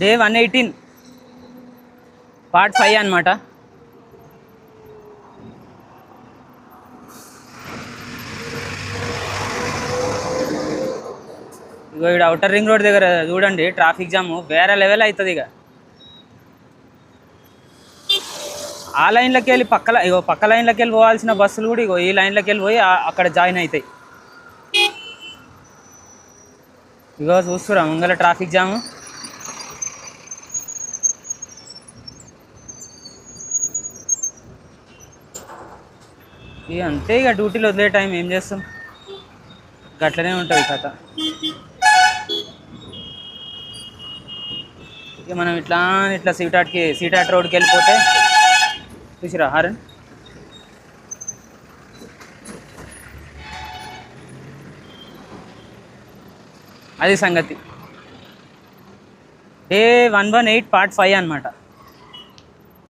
Day 118 part 5 అనమాట. ఇగో ఇక్కడ outer ring road దగ్గర చూడండి ట్రాఫిక్ జాము వేరే లెవెల్ అవుతుంది. ఇక ఆ లైన్లోకి వెళ్ళి పక్క లైన్లోకి వెళ్ళి పోవాల్సిన బస్సులు కూడా ఇగో ఈ లైన్లోకి వెళ్ళి పోయి అక్కడ జాయిన్ అవుతాయి. ఇగో చూస్తురా ముంగల ట్రాఫిక్ జాము. ఇక అంతే, ఇక డ్యూటీలో వదిలే టైం ఏం చేస్తాం, గట్లనే ఉంటుంది కథ. ఇక మనం ఇట్లా సీటాట్ రోడ్కి వెళ్ళిపోతే చూసిరా హారన్. అది సంగతి. డే 118 పార్ట్ 5 అనమాట.